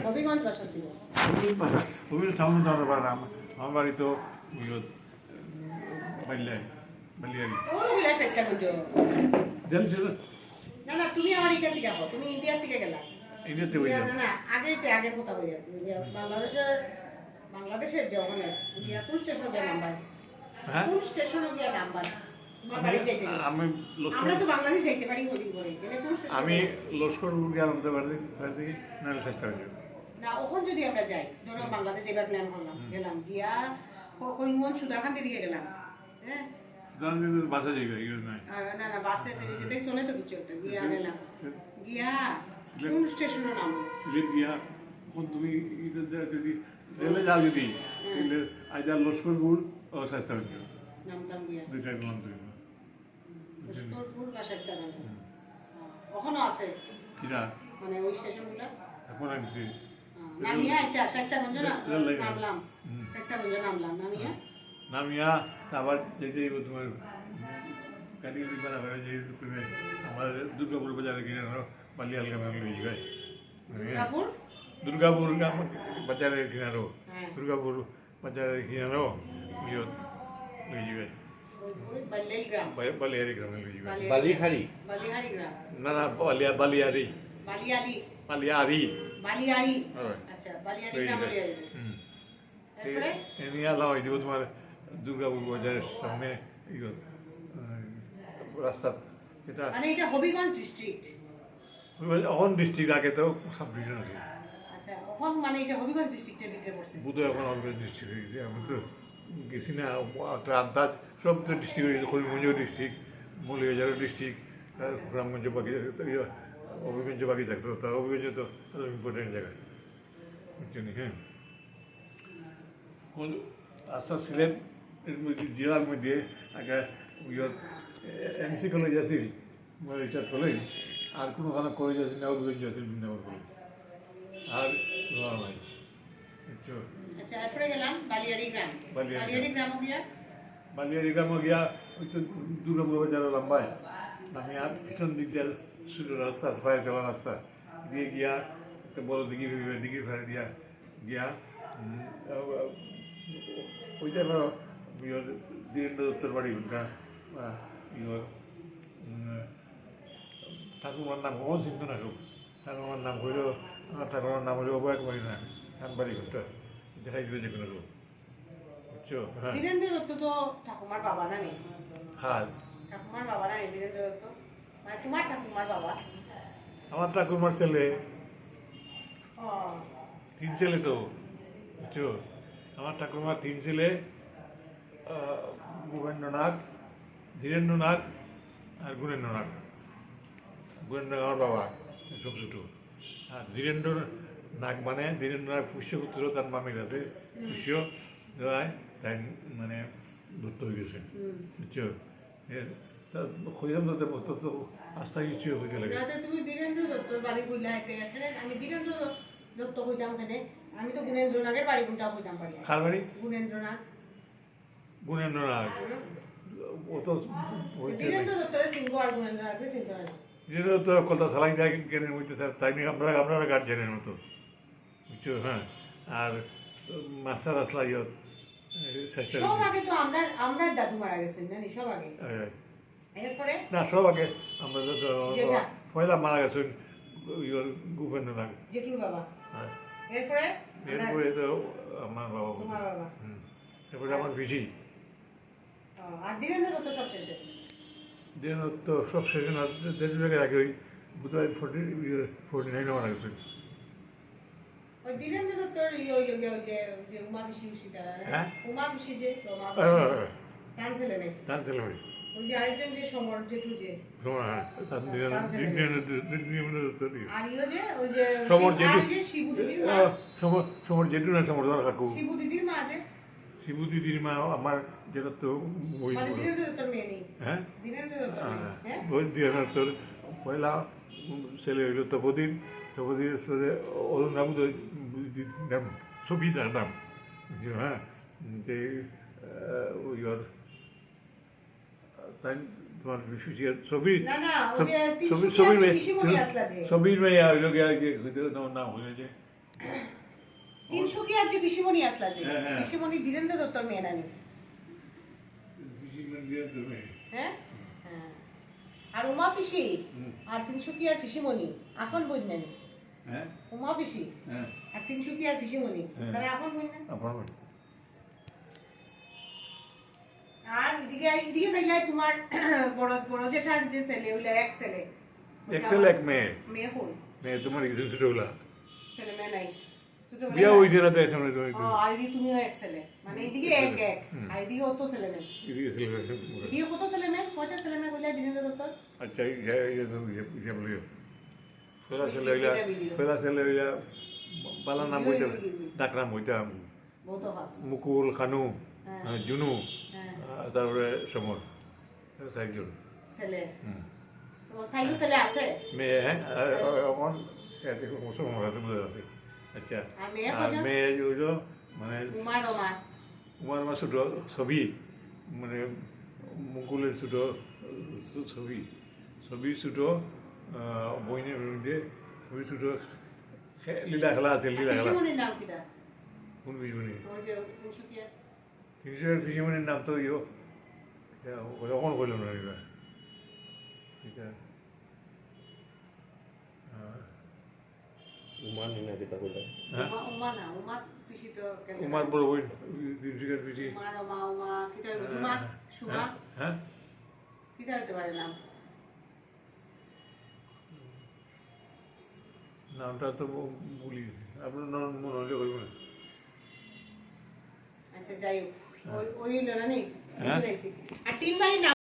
হবিগঞ্জ বাসা ছিল। হবির সামনে জানতে পারে আমার বাড়ি তো বালিয়ারি ওগুলা চেষ্টা করছো। জানছিল না না, তুমি আমার এখান থেকে আসো, তুমি ইন্ডিয়ার থেকে গেলা। ইন্ডিয়াতে ইন্ডিয়া বললাম না না, আগের কথা বলি। বাংলাদেশের যে ওখানে গিয়া কোন স্টেশনে গিয়া নাম্বার? হ্যাঁ কোন স্টেশনে গিয়া নাম্বার? তোমার বাড়ি যাইতে গেলে। আমি আমরা তো বাংলাদেশ যাইতে পারি ওদিন করে। গেলে কোন স্টেশনে? আমি লস্কর গেলাম তো পারি নাহলে চেষ্টা করি না, ওখান যদি আমরা যাই, ধরো বাংলাদেশ এবার প্ল্যান করলাম, গেলাম গিয়া করিমগঞ্জ সুদাখান্তি দিকে গেলাম। হ্যাঁ জানি বাসা যাইবে ইয়ে নাই না না, বাসে যেতে চলে তো কিছু একটা গিয়া গেলাম গিয়া কোন স্টেশনে নামবো? সিলেট গিয়া এখন তুমি যদি রেলে যাও যদি তাহলে আইদার লস্করপুর ও চেষ্টা করি নামতাম গিয়া দুইটা গেলাম তুমি লস্করপুর বা শাইস্তাগঞ্জ। ওখানে আছে কিরা মানে ওই স্টেশনগুলো এখন আমি নামিয়া। আচ্ছা, শাইস্তাগঞ্জ না রেল লাইন। নামলাম, শাইস্তাগঞ্জ নামলাম, নামিয়া নামিয়া আবার যেতে তোমার গাড়ি বানা করে যে আমার দুর্গাপুর বাজারে কিনে বালিয়াল গ্রামে লই যায় দুর্গাপুর। দুর্গাপুর বাজারের কিনারো হ্যাঁ। দুর্গাপুর বাজারের কিনারো ইয়ত লই যায় ওই বালিয়াল গ্রাম, বালিয়ারি গ্রামে লই যায় বালিখাড়ি বালিহারি গ্রাম, না না বালিয়ারি বালিয়ালি, বালিয়ারি বালিয়ারি। হয়। আচ্ছা, বালিয়ারি লই গ্রাম যায় লইয়া যাবে। তারপরে এমনি আলাদা হয়ে যাবো তোমার দুর্গাপুর বাজারের সামনে ইয়ত রাস্তা এটা মানে এটা হবিগঞ্জ ডিস্ট্রিক্ট। অন ডিস্ট্রিক্ট আগে তো সাব ডিভিশন আছে আচ্ছা, এখন মানে এটা হবিগঞ্জ ডিস্ট্রিক্টের ভিতরে পড়ছে। বুধ এখন অন ডিস্ট্রিক্ট হয়ে গেছে আমি তো গেছি না একটা আন্দাজ সব তো ডিস্ট্রিক্ট হয়ে গেছে করিমগঞ্জ ডিস্ট্রিক্ট মৌলিবাজারও ডিস্ট্রিক্ট গ্রামগঞ্জ বাকি অভিগঞ্জ বাকি থাকতো তা অভিগঞ্জ তো ইম্পর্টেন্ট জায়গা বুঝছেন হ্যাঁ কোন আস্থা সিলেট জেলার মধ্যে আগে এমসি কলেজ আছিল রিচার্জ কলেজ আর কোনো খানা কলেজ আছে না অভিগঞ্জ আছে বৃন্দাবন কলেজ আর নাই বুঝছো আচ্ছা, এরপরে গেলাম বালিয়ারি গ্রাম। বালিয়ারি বালিয়ারি গ্রাম গিয়া বালিয়ারি গ্রামে গিয়া ওই তো দুর্গাপুর বাজারের লম্বায় আমি আর পিছন দিক দিয়ে ছোটো রাস্তা ফায়ার চলা রাস্তা দিয়ে গিয়া একটা বড় দিঘি ফেলে দিয়া গিয়া ওইটা ধীরেন্দ্র দত্তর বাড়ি ঠাকুমার নাম কখন চিন্তা না খুব ঠাকুমার নাম হইল ঠাকুমার নাম হইল অবয় কুমারী না খান বাড়ি ঘরটা দেখাই দিবে যে কোনো বুঝছো হ্যাঁ ধীরেন্দ্র দত্ত তো ঠাকুমার বাবা না নেই? হ্যাঁ ঠাকুমার বাবা না নেই ধীরেন্দ্র দত্ত, মানে তোমার ঠাকুমার বাবা। আমার ঠাকুমার ছেলে ও 3 ছেলে তো বুঝছো আমার ঠাকুমার 3 ছেলে ভূপেন্দ্রনাথ ধীরেন্দ্রনাথ আর গুণেন্দ্রনাথ গুণেন্দ্র আমার বাবা সব ছোটো আর ধীরেন্দ্র নাগ মানে ধীরেন্দ্রনাথ পুষ্যপুত্র তার মামির আছে পুষ্য রায় তাই মানে দত্ত হয়ে গেছে বুঝছো খুঁজলাম তো তো আস্থা কিছু হইতে লাগে যাতে তুমি ধীরেন্দ্র দত্তর বাড়ি কইলা এখানে আমি ধীরেন্দ্র দত্ত কইতাম এখানে, আমি তো গুণেন্দ্রনাথের বাড়ি কোনটা কইতাম পারি। কার বাড়ি গুণেন্দ্রনাথ। গুণেন্দ্রনাথ ও তো ধীরেন্দ্র দত্তরের সিংহ আর গুণেন্দ্রনাথের সিংহ হয় না। যেটা তো কথা সালাই দেয় জ্ঞানের মধ্যে তাই নিয়ে আপনারা গার্জেনের মতো বুঝছো হ্যাঁ আর মাস্টার আসলা ইয়ত সব আগে তো আমরা দাদু মারা গেছেন জানি, সব আগে। এরপরে না সব আগে আমরা যেটা? পয়লা মারা গেছেন ভূপেন্দ্রনাথ জেঠুর বাবা। হ্যাঁ এরপরে এরপরে তো আমার বাবা তোমার বাবা। এরপরে আমার পিসি আর ধীরেন্দ্র দত্ত সব শেষে। দেন তো সব শেষে না দেড় জায়গায় আগে ওই বোধহয় 49 মারা গেছেন ওই ধীরেন্দ্র দত্তর হইল গিয়ে ওই যে উমা পিসি তারা, হ্যাঁ? উমা পিসি যে টান ছেলে নেই, তার ছেলে ভাই ওই যে আরেকজন যে সমর জেঠু যে, হ্যাঁ আর ইও যে ওই যে সমর জেঠু। আর যে শিবু দিদির মা, সমর জেঠু না সমর কাকু শিবু দিদির মা যে, শিবু দিদির মা আমার যেটা তো ওই মানে ধীরেন্দ্র দত্তর মেয়ে নেই, হ্যাঁ ধীরেন্দ্র দত্তর মেয়ে, হ্যাঁ ওই দিয়ে তোর পয়লা ছেলে হইল তপদিন তপদির অরুণ নাম নাম সবিতার নাম হ্যাঁ যে ওই তাই তোমার ছবির না না ওই যে ছবির মেয়ে পিসিমণি আসলা যে, ছবির মেয়ে হইল গিয়ে তোমার নাম হইল যে তিনসুকিয়ার যে পিসিমণি আসলা যে হ্যাঁ, হ্যাঁ। পিসিমণি ধীরেন্দ্র দত্তর মেয়ে নানি তুমি হ্যাঁ হ্যাঁ আর উমা পিসি আর তিনসুকিয়ার পিসিমণি আফন বই নানি হ্যাঁ উমা পিসি হ্যাঁ আর তিনসুকিয়ার পিসিমণি হ্যাঁ। তারা আফন বই না আপনার আর এদিকে ফেললে তোমার বড় বড় জেঠার যে ছেলে ওইলা এক ছেলে এক ছেলে এক মেয়ে মেয়ে হল মেয়ে তোমার কিছু ছোটগুলা ছেলে মেয়ে নাই ছোট মেয়ে বিয়া নাই। হয়েছে না তাই সামনে তুমি আর এদিকে তুমিও এক ছেলে মানে এদিকে এক এক আর এদিকে অত ছেলে মেয়ে এদিকে কত ছেলে মেয়ে কয়টা ছেলে মেয়ে বললে দীনেন্দ্র দত্তর আচ্ছা ফেলা ছেলে হইলা পালা নাম হইতা ডাক নাম হইতা বহুত হাস মুকুল খানু হ্যাঁ। জুনু হ্যাঁ তারপরে সমর চারজন ছেলে তোমার সাইডু ছেলে আছে মেয়ে হ্যাঁ আমার সমর আছে বোঝা যাচ্ছে আচ্ছা আর মেয়ে আর কজন? মেয়ে হইল মানে উমা রমা উমার মা ছোট ছবি মানে মুকুলের ছোট ছবি ছবি ছোট বইনের বিরুদ্ধে ছবি ছোট লীলা খেলা আছে লীলা খেলা পিসিমণির নাম কিটা কোন বিজুনি ওই যে তিনসুকিয়া তিনশোর পিসিমণির নাম তো ইয়ো কখন করলাম না এবার ঠিক আছে উমান না যেটা বললাম হ্যাঁ উমা না উমা পিসি তো কেন উমার বড় বই তিনশোর পিসি উমা রমা উমা কিটা হইব জুমা সুমা হ্যাঁ কিটা হইতে পারে নাম নামটা তো ভুলি গেছি আপনার নাম মনে হলে করবো না আচ্ছা যাই হোক ওই হইল না নেই হ্যাঁ। আর তিন ভাই নাম